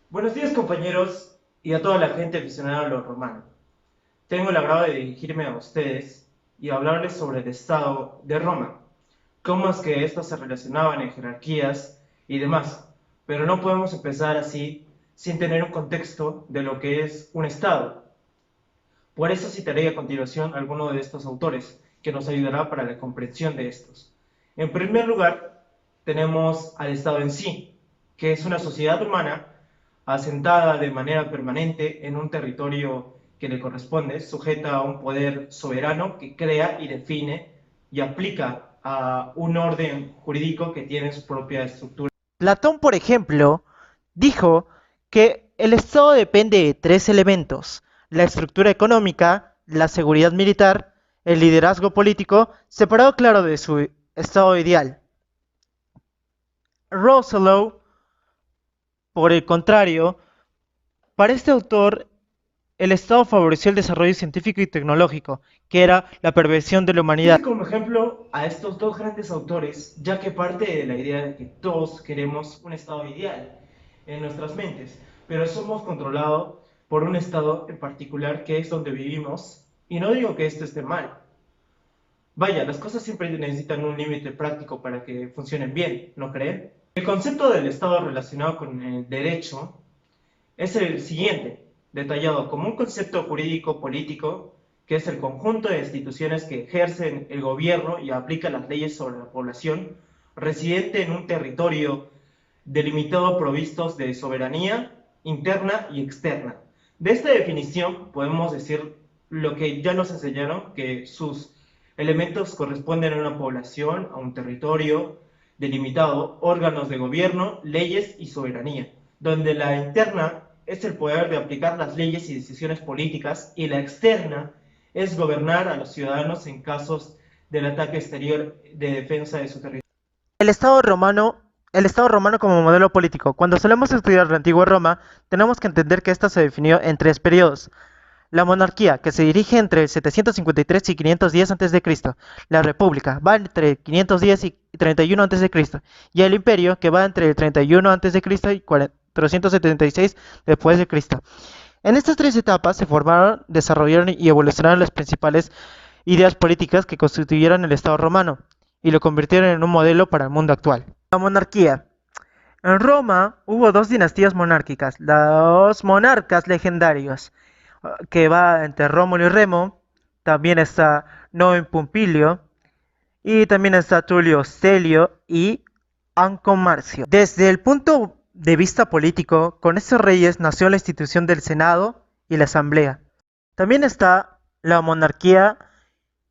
Buenos días compañeros y a toda la gente aficionada a lo romano. Tengo el agrado de dirigirme a ustedes y hablarles sobre el estado de Roma, cómo es que éstas se relacionaban en jerarquías y demás. Pero no podemos empezar así sin tener un contexto de lo que es un estado. Por eso citaré a continuación a alguno de estos autores, que nos ayudará para la comprensión de estos. En primer lugar, tenemos al Estado en sí, que es una sociedad humana asentada de manera permanente en un territorio que le corresponde, sujeta a un poder soberano que crea y define y aplica a un orden jurídico que tiene su propia estructura. Platón, por ejemplo, dijo que el Estado depende de tres elementos: la estructura económica, la seguridad militar, el liderazgo político, separado claro de su estado ideal. Rousseau, por el contrario, para este autor, el Estado favoreció el desarrollo científico y tecnológico, que era la perversión de la humanidad. Puse como ejemplo a estos dos grandes autores, ya que parte de la idea de que todos queremos un estado ideal en nuestras mentes, pero somos controlados por un estado en particular que es donde vivimos, y no digo que esto esté mal. Vaya, las cosas siempre necesitan un límite práctico para que funcionen bien, ¿no creen? El concepto del estado relacionado con el derecho es el siguiente, detallado como un concepto jurídico político que es el conjunto de instituciones que ejercen el gobierno y aplican las leyes sobre la población residente en un territorio delimitado provistos de soberanía interna y externa. De esta definición podemos decir lo que ya nos enseñaron, que sus elementos corresponden a una población, a un territorio delimitado, órganos de gobierno, leyes y soberanía, donde la interna es el poder de aplicar las leyes y decisiones políticas y la externa es gobernar a los ciudadanos en casos del ataque exterior de defensa de su territorio. El Estado romano, el Estado romano como modelo político. Cuando solemos estudiar la antigua Roma, tenemos que entender que esta se definió en tres periodos: la monarquía, que se dirige entre 753 y 510 a.C., la república va entre 510 y 31 a.C., y el imperio, que va entre 31 a.C. y 476 después de Cristo. En estas tres etapas se formaron, desarrollaron y evolucionaron las principales ideas políticas que constituyeron el Estado romano y lo convirtieron en un modelo para el mundo actual. La monarquía. En Roma hubo dos dinastías monárquicas: los monarcas legendarios, que va entre Rómulo y Remo. También está Noen Pompilio, y también está Tulio Celio y Anco Marcio. Desde el punto de vista político, con estos reyes nació la institución del Senado y la Asamblea. También está la monarquía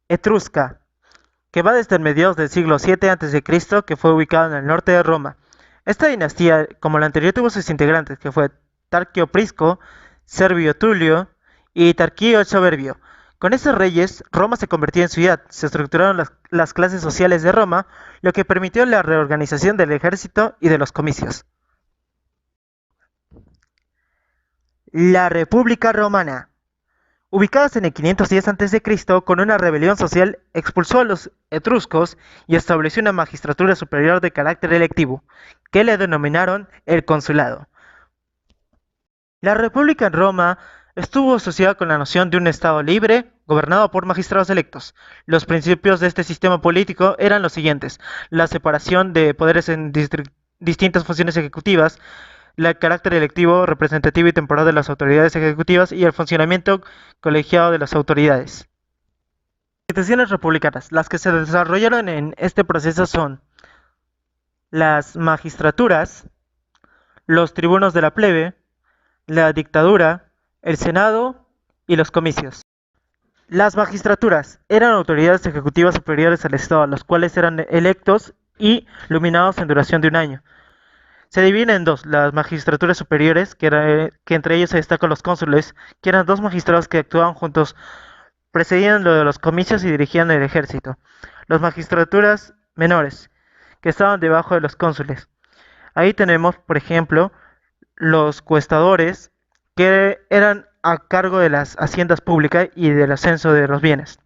etrusca, que va desde mediados del siglo VII a.C., que fue ubicada en el norte de Roma. Esta dinastía, como la anterior, tuvo sus integrantes, que fue Tarquio Prisco, Servio Tulio y Tarquio el Soberbio. Con estos reyes, Roma se convirtió en ciudad, se estructuraron las clases sociales de Roma, lo que permitió la reorganización del ejército y de los comicios. La República Romana. Ubicadas en el 510 a.C., con una rebelión social expulsó a los etruscos y estableció una magistratura superior de carácter electivo, que le denominaron el consulado. La República en Roma estuvo asociada con la noción de un Estado libre, gobernado por magistrados electos. Los principios de este sistema político eran los siguientes: la separación de poderes en distintas funciones ejecutivas, el carácter electivo, representativo y temporal de las autoridades ejecutivas y el funcionamiento colegiado de las autoridades. Instituciones republicanas. Las que se desarrollaron en este proceso son las magistraturas, los tribunos de la plebe, la dictadura, el Senado y los comicios. Las magistraturas eran autoridades ejecutivas superiores al Estado, los cuales eran electos y nominados en duración de un año. Se dividen en dos: las magistraturas superiores, que entre ellos se destacan los cónsules, que eran dos magistrados que actuaban juntos, precedían lo de los comicios y dirigían el ejército. Las magistraturas menores, que estaban debajo de los cónsules. Ahí tenemos, por ejemplo, los cuestadores, que eran a cargo de las haciendas públicas y del ascenso de los bienes.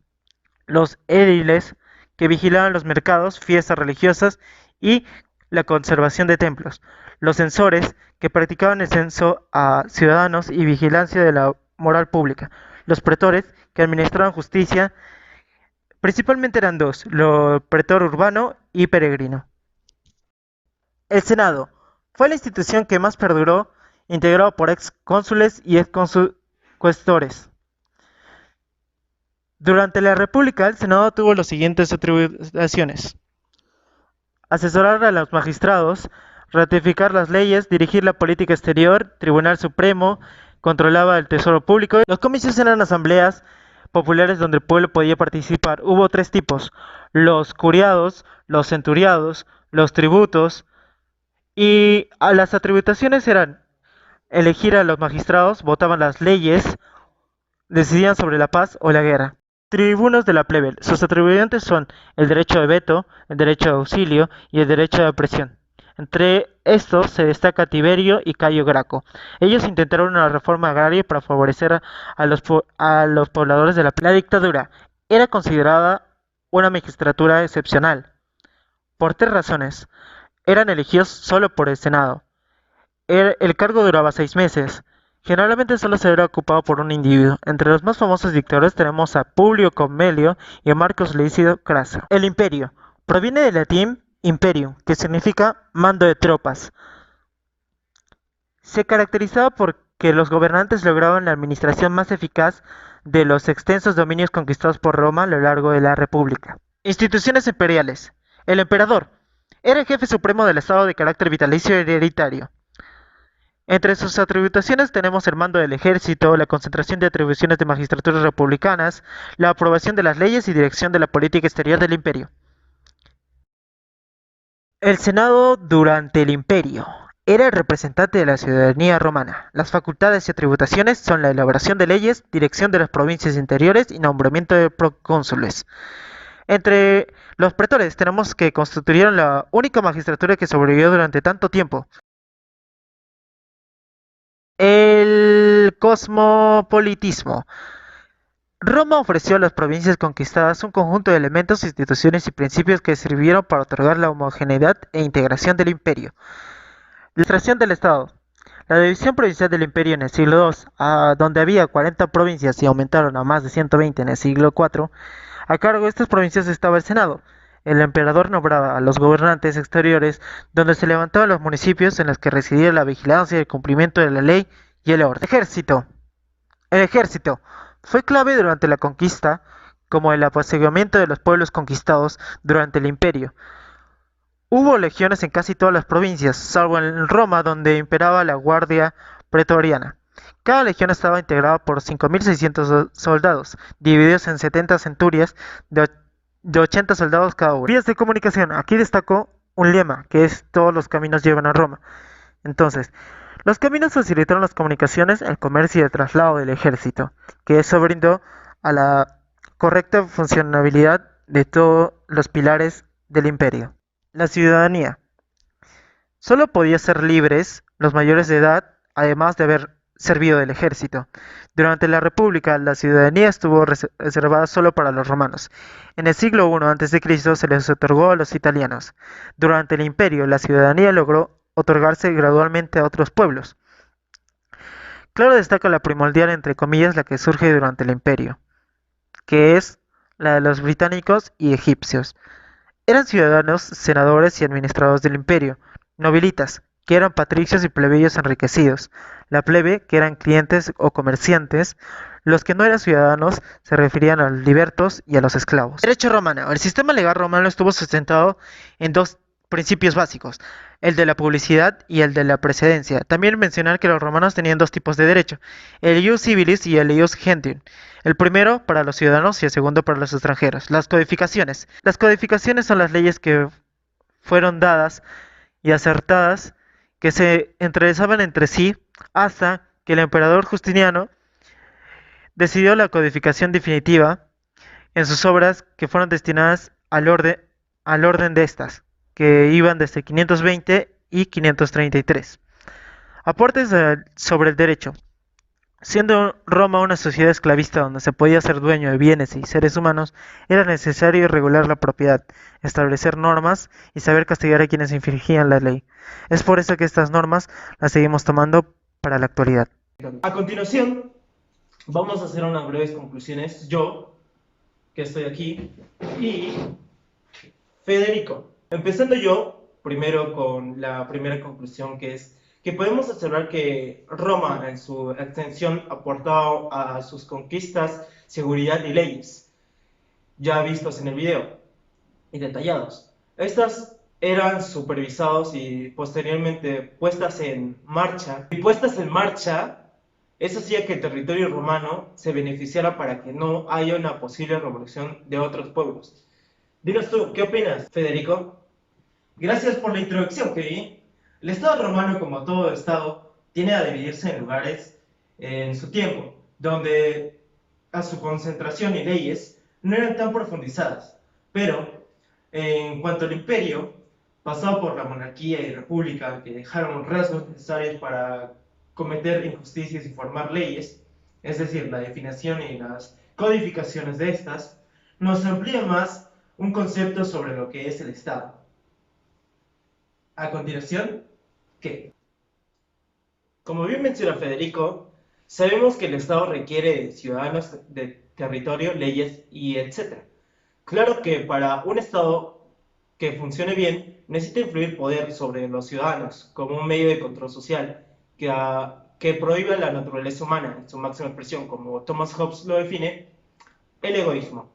Los édiles, que vigilaban los mercados, fiestas religiosas y la conservación de templos, los censores, que practicaban el censo a ciudadanos y vigilancia de la moral pública, los pretores, que administraban justicia. Principalmente eran dos, lo pretor urbano y peregrino. El Senado fue la institución que más perduró, integrado por ex cónsules y ex cuestores. Durante la República, el Senado tuvo las siguientes atribuciones: asesorar a los magistrados, ratificar las leyes, dirigir la política exterior, Tribunal Supremo, controlaba el tesoro público. Los comicios eran asambleas populares donde el pueblo podía participar. Hubo tres tipos: los curiados, los centuriados, los tributos. Y a las atribuciones eran elegir a los magistrados, votaban las leyes, decidían sobre la paz o la guerra. Tribunos de la plebe. Sus atribuciones son el derecho de veto, el derecho de auxilio y el derecho de presión. Entre estos se destaca Tiberio y Cayo Graco. Ellos intentaron una reforma agraria para favorecer a los pobladores de la plebe. La dictadura era considerada una magistratura excepcional por tres razones. Eran elegidos solo por el Senado. El cargo duraba 6 meses. Generalmente solo se era ocupado por un individuo. Entre los más famosos dictadores tenemos a Publio Cornelio y a Marcus Licio Craso. El imperio proviene del latín imperium, que significa mando de tropas. Se caracterizaba por que los gobernantes lograban la administración más eficaz de los extensos dominios conquistados por Roma a lo largo de la República. Instituciones imperiales. El emperador era el jefe supremo del Estado de carácter vitalicio y hereditario. Entre sus atribuciones tenemos el mando del ejército, la concentración de atribuciones de magistraturas republicanas, la aprobación de las leyes y dirección de la política exterior del imperio. El Senado durante el imperio era el representante de la ciudadanía romana. Las facultades y atribuciones son la elaboración de leyes, dirección de las provincias interiores y nombramiento de procónsules. Entre los pretores tenemos que constituyeron la única magistratura que sobrevivió durante tanto tiempo. El cosmopolitismo. Roma ofreció a las provincias conquistadas un conjunto de elementos, instituciones y principios que sirvieron para otorgar la homogeneidad e integración del imperio. La administración del Estado. La división provincial del imperio en el siglo II, donde había 40 provincias y aumentaron a más de 120 en el siglo IV, a cargo de estas provincias estaba el Senado. El emperador nombraba a los gobernantes exteriores, donde se levantaban los municipios en los que residía la vigilancia y el cumplimiento de la ley y el orden. Ejército. El ejército fue clave durante la conquista, como el apaciguamiento de los pueblos conquistados durante el imperio. Hubo legiones en casi todas las provincias, salvo en Roma, donde imperaba la guardia pretoriana. Cada legión estaba integrada por 5.600 soldados, divididos en 70 centurias de 80 soldados cada uno. Vías de comunicación. Aquí destaco un lema, que es: todos los caminos llevan a Roma. Entonces, los caminos facilitaron las comunicaciones, el comercio y el traslado del ejército, que eso brindó a la correcta funcionabilidad de todos los pilares del imperio. La ciudadanía. Solo podía ser libres los mayores de edad, además de haber servido del ejército. Durante la República, la ciudadanía estuvo reservada solo para los romanos. En el siglo I a.C. se les otorgó a los italianos. Durante el imperio, la ciudadanía logró otorgarse gradualmente a otros pueblos. Claro destaca la primordial, entre comillas, la que surge durante el imperio, que es la de los británicos y egipcios. Eran ciudadanos, senadores y administradores del imperio, nobilitas, que eran patricios y plebeyos enriquecidos, la plebe, que eran clientes o comerciantes. Los que no eran ciudadanos se referían a los libertos y a los esclavos. Derecho romano. El sistema legal romano estuvo sustentado en dos principios básicos: el de la publicidad y el de la precedencia. También mencionar que los romanos tenían dos tipos de derecho: el ius civilis y el ius gentium. El primero para los ciudadanos y el segundo para los extranjeros. Las codificaciones. Las codificaciones son las leyes que fueron dadas y acertadas, que se entrelazaban entre sí hasta que el emperador Justiniano decidió la codificación definitiva en sus obras, que fueron destinadas al orden de estas, que iban desde 520 y 533. Aportes sobre el derecho. Siendo Roma una sociedad esclavista donde se podía ser dueño de bienes y seres humanos, era necesario regular la propiedad, establecer normas y saber castigar a quienes infringían la ley. Es por eso que estas normas las seguimos tomando para la actualidad. A continuación, vamos a hacer unas breves conclusiones. Yo, que estoy aquí, y Federico. Empezando yo, primero con la primera conclusión, que es que podemos observar que Roma, en su extensión, aportó a sus conquistas seguridad y leyes, ya vistos en el video y detallados. Estas eran supervisados y posteriormente puestas en marcha. Y puestas en marcha, eso hacía que el territorio romano se beneficiara para que no haya una posible revolución de otros pueblos. Dinos tú, ¿qué opinas, Federico? Gracias por la introducción, Kevin. El Estado romano, como todo Estado, tiene a dividirse en lugares en su tiempo, donde a su concentración y leyes no eran tan profundizadas. Pero, en cuanto al imperio, pasado por la monarquía y república, que dejaron rasgos necesarios para cometer injusticias y formar leyes, es decir, la definición y las codificaciones de estas, nos amplía más un concepto sobre lo que es el Estado. A continuación, ¿qué? Como bien menciona Federico, sabemos que el Estado requiere de ciudadanos, de territorio, leyes y etc. Claro que para un Estado que funcione bien, necesita influir poder sobre los ciudadanos como un medio de control social que prohíba la naturaleza humana en su máxima expresión, como Thomas Hobbes lo define, el egoísmo.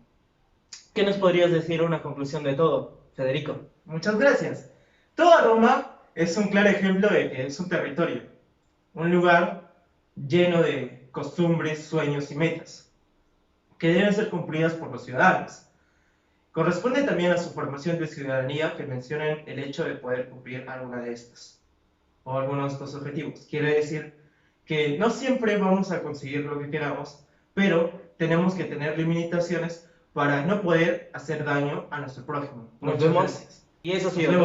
¿Qué nos podrías decir una conclusión de todo, Federico? Muchas gracias. Toda Roma es un claro ejemplo de que es un territorio, un lugar lleno de costumbres, sueños y metas, que deben ser cumplidas por los ciudadanos. Corresponde también a su formación de ciudadanía que mencionen el hecho de poder cumplir alguna de estas, o algunos de estos objetivos. Quiere decir que no siempre vamos a conseguir lo que queramos, pero tenemos que tener limitaciones para no poder hacer daño a nuestro prójimo. Nos vemos. Y eso ha sido todo.